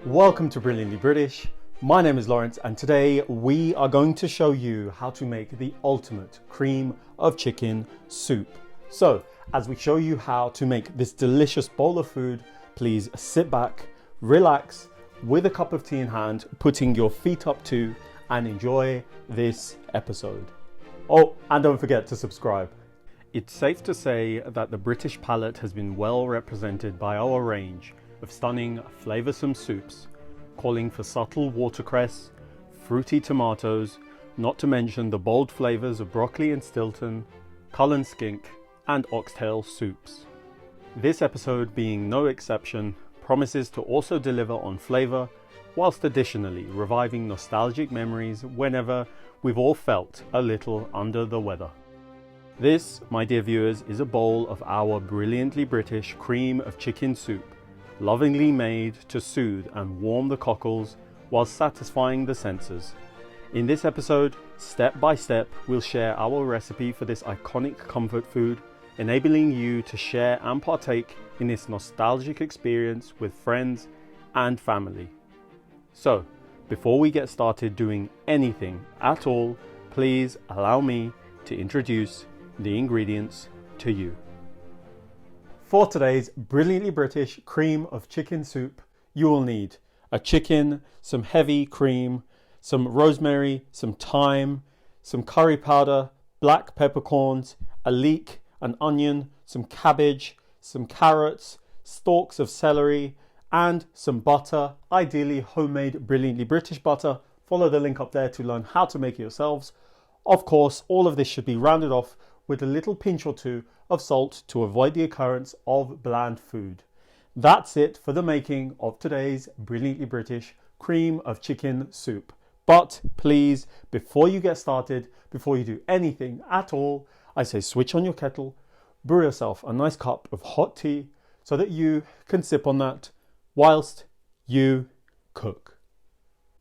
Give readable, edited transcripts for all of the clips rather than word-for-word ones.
Welcome to Brilliantly British. My name is Lawrence and today we are going to show you how to make the ultimate cream of chicken soup. So as we show you how to make this delicious bowl of food, please sit back, relax with a cup of tea in hand, putting your feet up to, and enjoy this episode. Oh, and don't forget to subscribe. It's safe to say that the British palate has been well represented by our range of stunning, flavoursome soups, calling for subtle watercress, fruity tomatoes, not to mention the bold flavours of broccoli and Stilton, Cullen skink, and oxtail soups. This episode, being no exception, promises to also deliver on flavour, whilst additionally reviving nostalgic memories whenever we've all felt a little under the weather. This, my dear viewers, is a bowl of our Brilliantly British cream of chicken soup, lovingly made to soothe and warm the cockles while satisfying the senses. In this episode, step by step, we'll share our recipe for this iconic comfort food, enabling you to share and partake in this nostalgic experience with friends and family. So, before we get started doing anything at all, please allow me to introduce the ingredients to you. For today's Brilliantly British cream of chicken soup, you will need a chicken, some heavy cream, some rosemary, some thyme, some curry powder, black peppercorns, a leek, an onion, some cabbage, some carrots, stalks of celery, and some butter, ideally homemade Brilliantly British butter. Follow the link up there to learn how to make it yourselves. Of course, all of this should be rounded off with a little pinch or two of salt to avoid the occurrence of bland food. That's it for the making of today's Brilliantly British cream of chicken soup. But please, before you get started, before you do anything at all, I say switch on your kettle, brew yourself a nice cup of hot tea so that you can sip on that whilst you cook.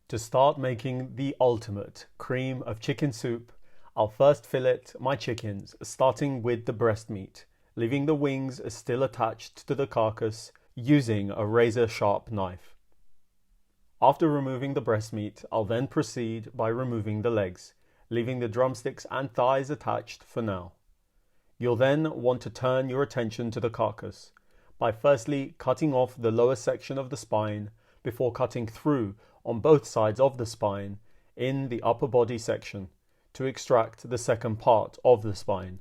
To start making the ultimate cream of chicken soup, I'll first fillet my chickens, starting with the breast meat, leaving the wings still attached to the carcass using a razor-sharp knife. After removing the breast meat, I'll then proceed by removing the legs, leaving the drumsticks and thighs attached for now. You'll then want to turn your attention to the carcass by firstly cutting off the lower section of the spine before cutting through on both sides of the spine in the upper body section to extract the second part of the spine.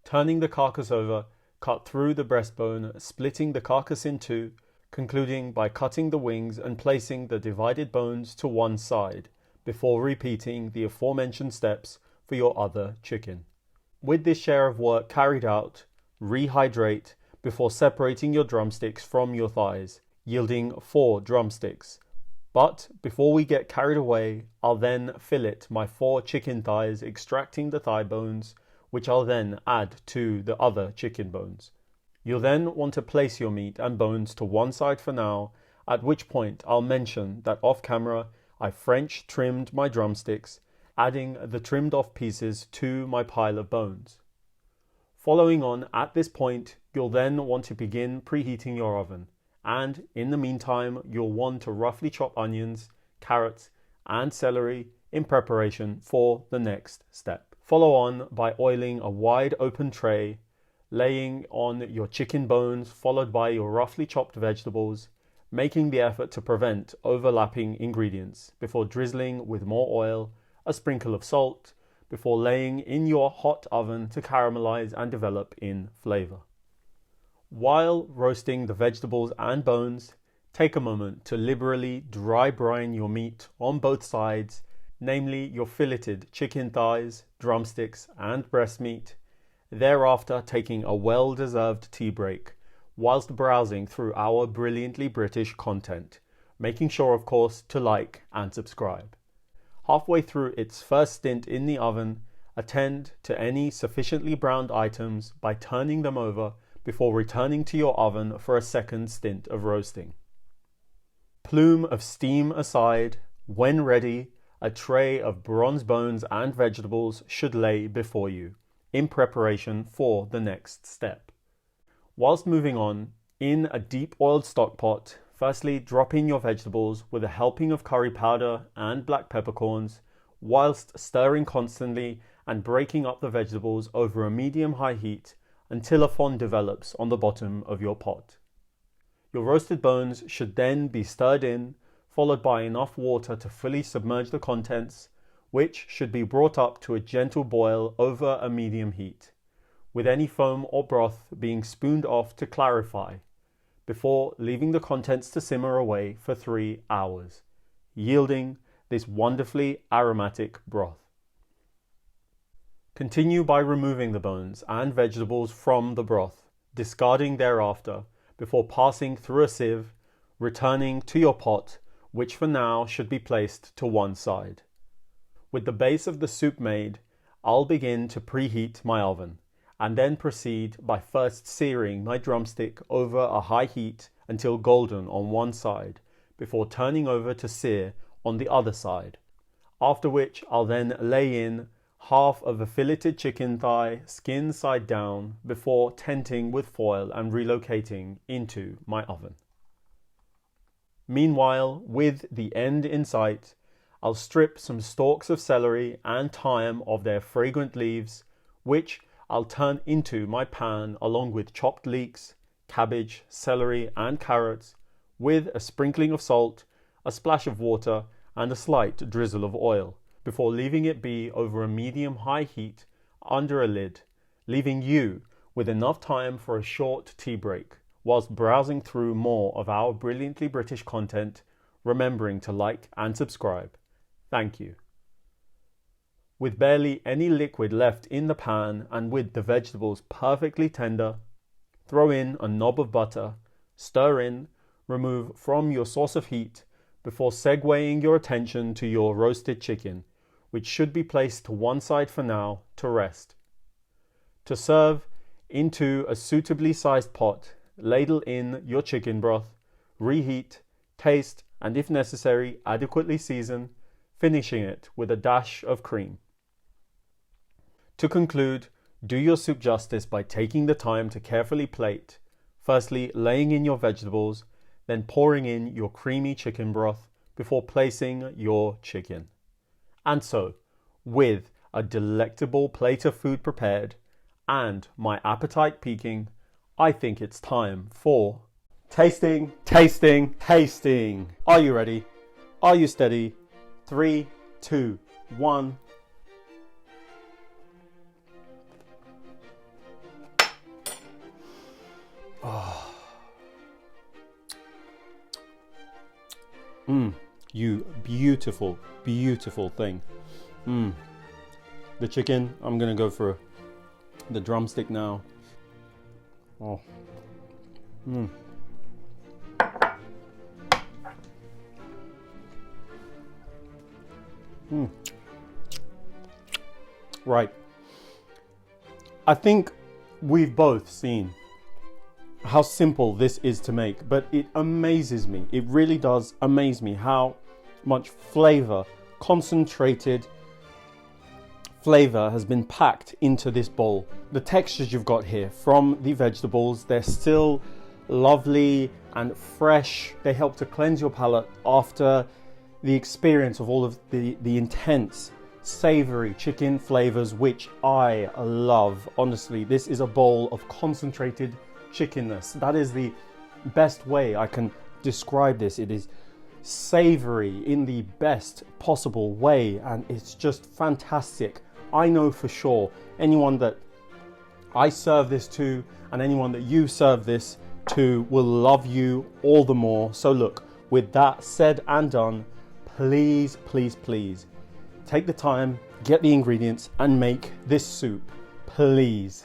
Turning the carcass over, cut through the breastbone, splitting the carcass in two, concluding by cutting the wings and placing the divided bones to one side before repeating the aforementioned steps for your other chicken. With this share of work carried out, rehydrate before separating your drumsticks from your thighs, yielding 4 drumsticks. But before we get carried away, I'll then fillet my 4 chicken thighs, extracting the thigh bones, which I'll then add to the other chicken bones. You'll then want to place your meat and bones to one side for now, at which point I'll mention that off camera I French trimmed my drumsticks, adding the trimmed off pieces to my pile of bones. Following on at this point, you'll then want to begin preheating your oven. And in the meantime, you'll want to roughly chop onions, carrots, and celery in preparation for the next step. Follow on by oiling a wide open tray, laying on your chicken bones, followed by your roughly chopped vegetables, making the effort to prevent overlapping ingredients before drizzling with more oil, a sprinkle of salt, before laying in your hot oven to caramelize and develop in flavor. While roasting the vegetables and bones, take a moment to liberally dry brine your meat on both sides, namely your filleted chicken thighs, drumsticks, and breast meat. Thereafter, taking a well-deserved tea break whilst browsing through our Brilliantly British content, making sure, of course, to like and subscribe. Halfway through its first stint in the oven, attend to any sufficiently browned items by turning them over before returning to your oven for a second stint of roasting. Plume of steam aside, when ready, a tray of bronze bones and vegetables should lay before you, in preparation for the next step. Whilst moving on, in a deep oiled stock pot, Firstly, drop in your vegetables with a helping of curry powder and black peppercorns, whilst stirring constantly and breaking up the vegetables over a medium-high heat until a fond develops on the bottom of your pot. Your roasted bones should then be stirred in, followed by enough water to fully submerge the contents, which should be brought up to a gentle boil over a medium heat, with any foam or broth being spooned off to clarify, before leaving the contents to simmer away for 3 hours, yielding this wonderfully aromatic broth. Continue by removing the bones and vegetables from the broth, discarding thereafter, before passing through a sieve, returning to your pot, which for now should be placed to one side. With the base of the soup made, I'll begin to preheat my oven, and then proceed by first searing my drumstick over a high heat until golden on one side, before turning over to sear on the other side, after which I'll then lay in half of a filleted chicken thigh, skin side down, before tenting with foil and relocating into my oven. Meanwhile, with the end in sight, I'll strip some stalks of celery and thyme of their fragrant leaves, which I'll turn into my pan along with chopped leeks, cabbage, celery and carrots, with a sprinkling of salt, a splash of water and a slight drizzle of oil, before leaving it be over a medium-high heat under a lid, leaving you with enough time for a short tea break, whilst browsing through more of our Brilliantly British content, remembering to like and subscribe. Thank you. With barely any liquid left in the pan and with the vegetables perfectly tender, throw in a knob of butter, stir in, remove from your source of heat before segueing your attention to your roasted chicken, which should be placed to one side for now to rest. To serve, into a suitably sized pot, ladle in your chicken broth, reheat, taste, and if necessary, adequately season, finishing it with a dash of cream. To conclude, do your soup justice by taking the time to carefully plate, firstly laying in your vegetables, then pouring in your creamy chicken broth before placing your chicken. And so, with a delectable plate of food prepared and my appetite peaking, I think it's time for tasting, tasting, tasting. Are you ready? Are you steady? 3, 2, 1. Oh. You beautiful, beautiful thing. The chicken, I'm gonna go for the drumstick now. Oh. Right. I think we've both seen how simple this is to make, but it amazes me. It really does amaze me how much flavor, concentrated flavor has been packed into this bowl. The textures you've got here from the vegetables, they're still lovely and fresh. They help to cleanse your palate after the experience of all of the intense savory chicken flavors, which I love. Honestly, this is a bowl of concentrated chickenness. That is the best way I can describe this. It is savory in the best possible way, and it's just fantastic. I know for sure anyone that I serve this to and anyone that you serve this to will love you all the more. So look, with that said and done, please, please, please take the time, get the ingredients and make this soup, please.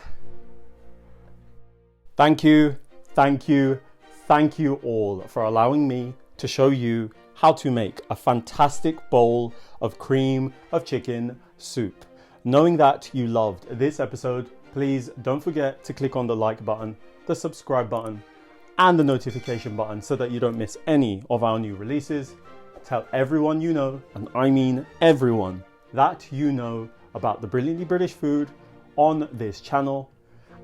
Thank you, thank you, thank you all for allowing me to show you how to make a fantastic bowl of cream of chicken soup. Knowing that you loved this episode, please don't forget to click on the like button, the subscribe button, and the notification button so that you don't miss any of our new releases. Tell everyone you know, and I mean everyone, that you know about the Brilliantly British food on this channel,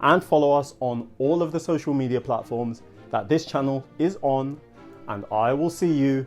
and follow us on all of the social media platforms that this channel is on, and I will see you